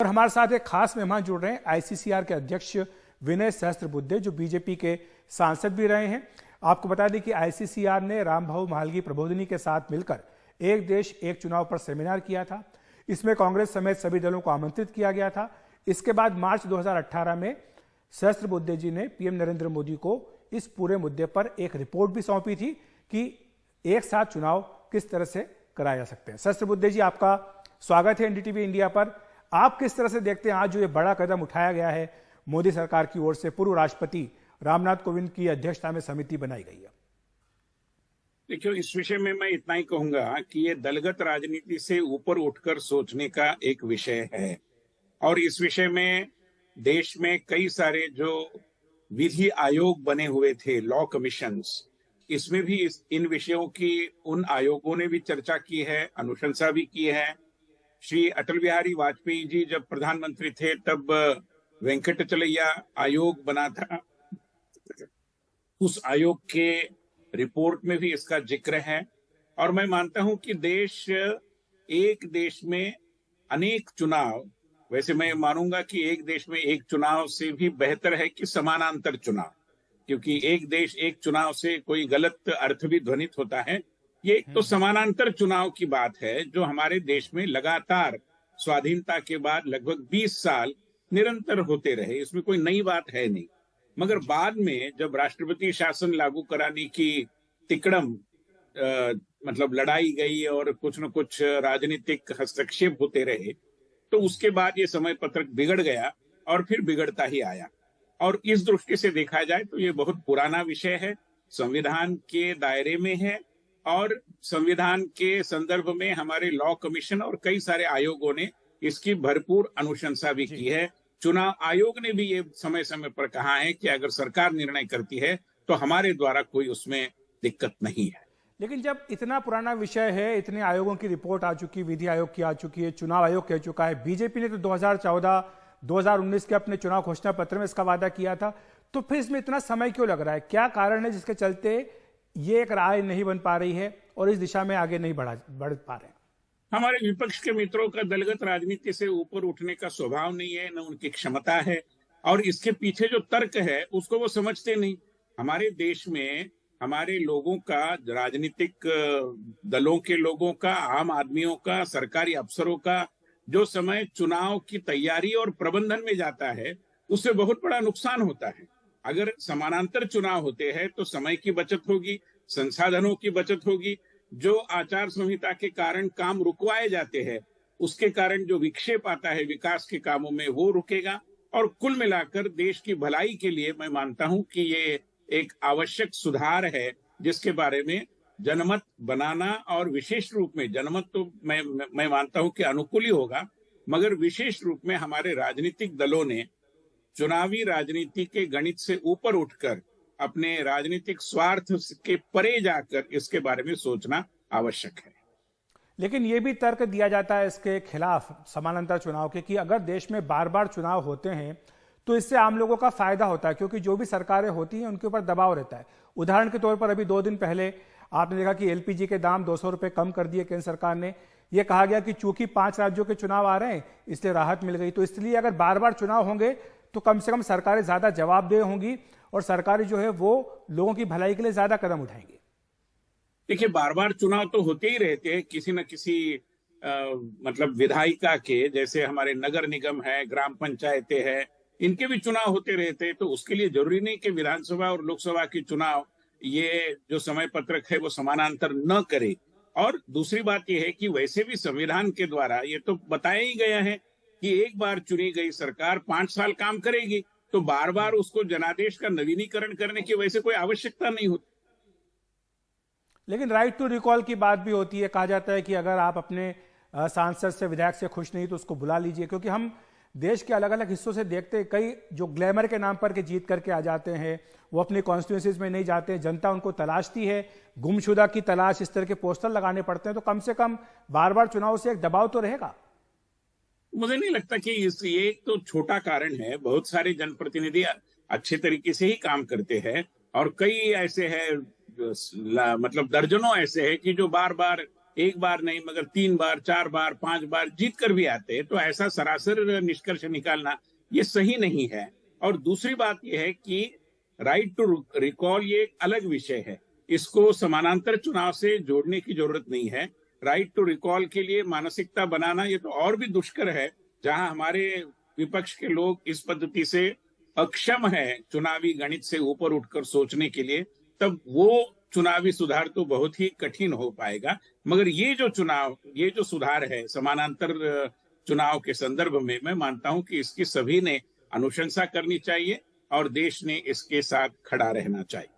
हमारे साथ एक खास मेहमान जुड़ रहे हैं, आईसीसीआर के अध्यक्ष विनय सहस्त्रबुद्धे, जो बीजेपी के सांसद भी रहे हैं। आपको बता दें कि आईसीसीआर ने रामभाऊ म्हालगी प्रबोधिनी के साथ मिलकर एक देश एक चुनाव पर सेमिनार किया था। इसमें कांग्रेस समेत सभी दलों को आमंत्रित किया गया था। इसके बाद मार्च 2018 में सहस्त्रबुद्धे जी ने पीएम नरेंद्र मोदी को इस पूरे मुद्दे पर एक रिपोर्ट भी सौंपी थी कि एक साथ चुनाव किस तरह से कराए जा सकते हैं। सहस्त्रबुद्धे जी, आपका स्वागत है एनडीटीवी इंडिया पर। आप किस तरह से देखते हैं आज जो ये बड़ा कदम उठाया गया है मोदी सरकार की ओर से, पूर्व राष्ट्रपति रामनाथ कोविंद की अध्यक्षता में समिति बनाई गई है? देखिए, इस विषय में मैं इतना ही कहूंगा कि ये दलगत राजनीति से ऊपर उठकर सोचने का एक विषय है और इस विषय में देश में कई सारे जो विधि आयोग बने हुए थे, लॉ कमीशंस, इसमें भी इन विषयों की उन आयोगों ने भी चर्चा की है, अनुशंसा भी की है। श्री अटल बिहारी वाजपेयी जी जब प्रधानमंत्री थे तब वेंकटचलैया आयोग बना था, उस आयोग के रिपोर्ट में भी इसका जिक्र है। और मैं मानता हूं कि एक देश में अनेक चुनाव, वैसे मैं मानूंगा कि एक देश में एक चुनाव से भी बेहतर है कि समानांतर चुनाव, क्योंकि एक देश एक चुनाव से कोई गलत अर्थ भी ध्वनित होता है। ये एक तो समानांतर चुनाव की बात है जो हमारे देश में लगातार स्वाधीनता के बाद लगभग 20 साल निरंतर होते रहे, इसमें कोई नई बात है नहीं। मगर बाद में जब राष्ट्रपति शासन लागू कराने की तिकड़म मतलब लड़ाई गई और कुछ न कुछ राजनीतिक हस्तक्षेप होते रहे, तो उसके बाद ये समय पत्रक बिगड़ गया और फिर बिगड़ता ही आया। और इस दृष्टि से देखा जाए तो ये बहुत पुराना विषय है, संविधान के दायरे में है और संविधान के संदर्भ में हमारे लॉ कमीशन और कई सारे आयोगों ने इसकी भरपूर अनुशंसा भी की है। चुनाव आयोग ने भी ये समय समय पर कहा है कि अगर सरकार निर्णय करती है तो हमारे द्वारा कोई उसमें दिक्कत नहीं है। लेकिन जब इतना पुराना विषय है, इतने आयोगों की रिपोर्ट आ चुकी, विधि आयोग की आ चुकी है, चुनाव आयोग कह चुका है, बीजेपी ने तो 2014 2019 के अपने चुनाव घोषणा पत्र में इसका वादा किया था, तो फिर इसमें इतना समय क्यों लग रहा है? क्या कारण है जिसके चलते ये एक राय नहीं बन पा रही है और इस दिशा में आगे नहीं बढ़ पा रहे हैं? हमारे विपक्ष के मित्रों का दलगत राजनीति से ऊपर उठने का स्वभाव नहीं है, न उनकी क्षमता है, और इसके पीछे जो तर्क है उसको वो समझते नहीं। हमारे देश में हमारे लोगों का, राजनीतिक दलों के लोगों का, आम आदमियों का, सरकारी अफसरों का जो समय चुनाव की तैयारी और प्रबंधन में जाता है उससे बहुत बड़ा नुकसान होता है। अगर समानांतर चुनाव होते हैं तो समय की बचत होगी, संसाधनों की बचत होगी। जो आचार संहिता के कारण काम रुकवाए जाते हैं उसके कारण जो विक्षेप आता है विकास के कामों में वो रुकेगा। और कुल मिलाकर देश की भलाई के लिए मैं मानता हूं कि ये एक आवश्यक सुधार है जिसके बारे में जनमत बनाना, और विशेष रूप में जनमत तो मैं मानता हूं कि अनुकूल ही होगा, मगर विशेष रूप में हमारे राजनीतिक दलों ने चुनावी राजनीति के गणित से ऊपर उठकर अपने राजनीतिक स्वार्थ के परे जाकर इसके बारे में सोचना आवश्यक है। लेकिन यह भी तर्क दिया जाता है इसके खिलाफ समानांतर चुनाव के कि अगर देश में बार बार चुनाव होते हैं तो इससे आम लोगों का फायदा होता है, क्योंकि जो भी सरकारें होती हैं उनके ऊपर दबाव रहता है। उदाहरण के तौर पर अभी 2 दिन पहले आपने देखा कि एलपीजी के दाम 200 रुपए कम कर दिए केंद्र सरकार ने। यह कहा गया कि चूंकि 5 राज्यों के चुनाव आ रहे हैं इसलिए राहत मिल गई। तो इसलिए अगर बार बार चुनाव होंगे तो कम से कम सरकारें ज्यादा जवाबदेह होंगी और सरकारें जो है वो लोगों की भलाई के लिए ज्यादा कदम उठाएंगी। देखिए, बार बार चुनाव तो होते ही रहते हैं, किसी न किसी मतलब विधायिका के, जैसे हमारे नगर निगम है, ग्राम पंचायतें हैं, इनके भी चुनाव होते रहते हैं। तो उसके लिए जरूरी नहीं कि विधानसभा और लोकसभा के चुनाव ये जो समय पत्रक है वो समानांतर न करे। और दूसरी बात यह है कि वैसे भी संविधान के द्वारा ये तो बताया ही गया है कि एक बार चुनी गई सरकार 5 साल काम करेगी, तो बार बार उसको जनादेश का नवीनीकरण करने की वैसे कोई आवश्यकता नहीं होती। लेकिन राइट टू रिकॉल की बात भी होती है। कहा जाता है कि अगर आप अपने सांसद से, विधायक से खुश नहीं तो उसको बुला लीजिए, क्योंकि हम देश के अलग अलग हिस्सों से देखते हैं कई जो ग्लैमर के नाम पर के जीत करके आ जाते हैं वो अपनी कॉन्स्टिट्यूंसीज में नहीं जाते, जनता उनको तलाशती है, गुमशुदा की तलाश, इस तरह के पोस्टर लगाने पड़ते हैं। तो कम से कम बार बार चुनाव से एक दबाव तो रहेगा। मुझे नहीं लगता कि ये तो छोटा कारण है। बहुत सारे जनप्रतिनिधि अच्छे तरीके से ही काम करते हैं और कई ऐसे हैं, मतलब दर्जनों ऐसे हैं कि जो बार बार एक बार नहीं मगर 3 बार, 4 बार, 5 बार जीत कर भी आते हैं, तो ऐसा सरासर निष्कर्ष निकालना ये सही नहीं है। और दूसरी बात यह है कि राइट टू रिकॉल ये एक अलग विषय है, इसको समानांतर चुनाव से जोड़ने की जरूरत नहीं है। राइट टू रिकॉल के लिए मानसिकता बनाना ये तो और भी दुष्कर है, जहां हमारे विपक्ष के लोग इस पद्धति से अक्षम है चुनावी गणित से ऊपर उठकर सोचने के लिए, तब वो चुनावी सुधार तो बहुत ही कठिन हो पाएगा। मगर ये जो सुधार है समानांतर चुनाव के संदर्भ में, मैं मानता हूं कि इसकी सभी ने अनुशंसा करनी चाहिए और देश ने इसके साथ खड़ा रहना चाहिए।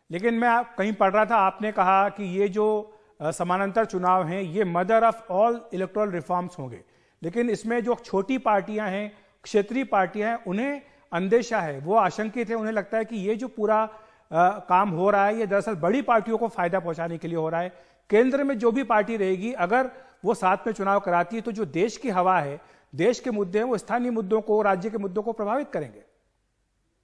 लेकिन मैं कहीं पढ़ रहा था, आपने कहा कि ये जो समानांतर चुनाव हैं ये mother of all electoral reforms होंगे, लेकिन इसमें जो छोटी पार्टियां हैं, क्षेत्रीय पार्टियां हैं, उन्हें अंदेशा है, वो आशंकित है। उन्हें लगता है कि ये जो पूरा काम हो रहा है ये दरअसल बड़ी पार्टियों को फायदा पहुंचाने के लिए हो रहा है। केंद्र में जो भी पार्टी रहेगी, अगर वो साथ में चुनाव कराती है तो जो देश की हवा है, देश के मुद्दे हैं, वो स्थानीय मुद्दों को, राज्य के मुद्दों को प्रभावित करेंगे।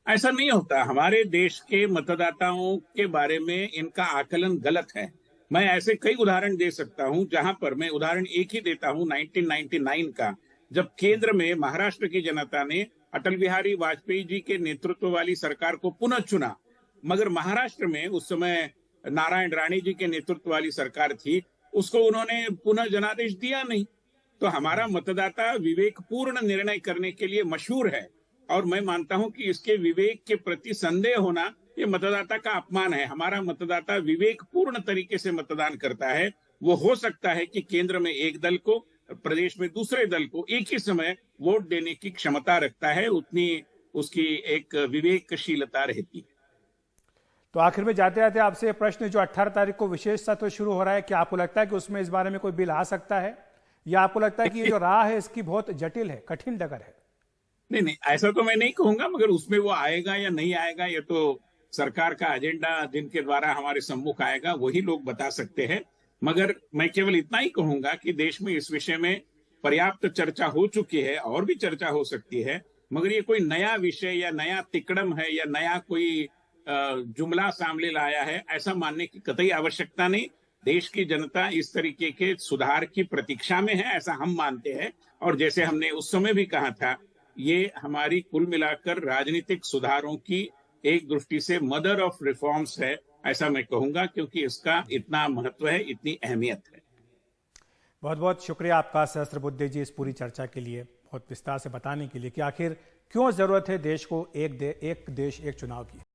ऐसा नहीं होता। हमारे देश के मतदाताओं के बारे में इनका आकलन गलत है। मैं ऐसे कई उदाहरण दे सकता हूं, जहां पर मैं उदाहरण एक ही देता हूं 1999 का, जब केंद्र में महाराष्ट्र की जनता ने अटल बिहारी वाजपेयी जी के नेतृत्व वाली सरकार को पुनः चुना, मगर महाराष्ट्र में उस समय नारायण राणे जी के नेतृत्व वाली सरकार थी, उसको उन्होंने पुनः जनादेश दिया नहीं। तो हमारा मतदाता विवेकपूर्ण निर्णय करने के लिए मशहूर है, और मैं मानता हूं कि इसके विवेक के प्रति संदेह होना ये मतदाता का अपमान है। हमारा मतदाता विवेकपूर्ण तरीके से मतदान करता है। वो हो सकता है कि केंद्र में एक दल को, प्रदेश में दूसरे दल को एक ही समय वोट देने की क्षमता रखता है, उतनी उसकी एक विवेकशीलता रहती है। तो आखिर में जाते जाते आपसे प्रश्न, जो 18 तारीख को विशेष सत्र शुरू हो रहा है, क्या आपको लगता है कि उसमें इस बारे में कोई बिल आ सकता है, या आपको लगता है कि ये जो राह है इसकी बहुत जटिल है, कठिन डगर है? नहीं, ऐसा तो मैं नहीं कहूंगा, मगर उसमें वो आएगा या नहीं आएगा ये तो सरकार का एजेंडा जिनके द्वारा हमारे सम्मुख आएगा वही लोग बता सकते हैं। मगर मैं केवल इतना ही कहूंगा कि देश में इस विषय में पर्याप्त चर्चा हो चुकी है, और भी चर्चा हो सकती है, मगर ये कोई नया विषय या नया तिकड़म है या नया कोई जुमला सामने लाया है, ऐसा मानने की कतई आवश्यकता नहीं। देश की जनता इस तरीके के सुधार की प्रतीक्षा में है, ऐसा हम मानते हैं। और जैसे हमने उस समय भी कहा था, ये हमारी कुल मिलाकर राजनीतिक सुधारों की एक दृष्टि से मदर ऑफ रिफॉर्म्स है, ऐसा मैं कहूंगा, क्योंकि इसका इतना महत्व है, इतनी अहमियत है। बहुत बहुत शुक्रिया आपका सहस्त्रबुद्धे जी, इस पूरी चर्चा के लिए, बहुत विस्तार से बताने के लिए कि आखिर क्यों जरूरत है देश को एक देश एक चुनाव की।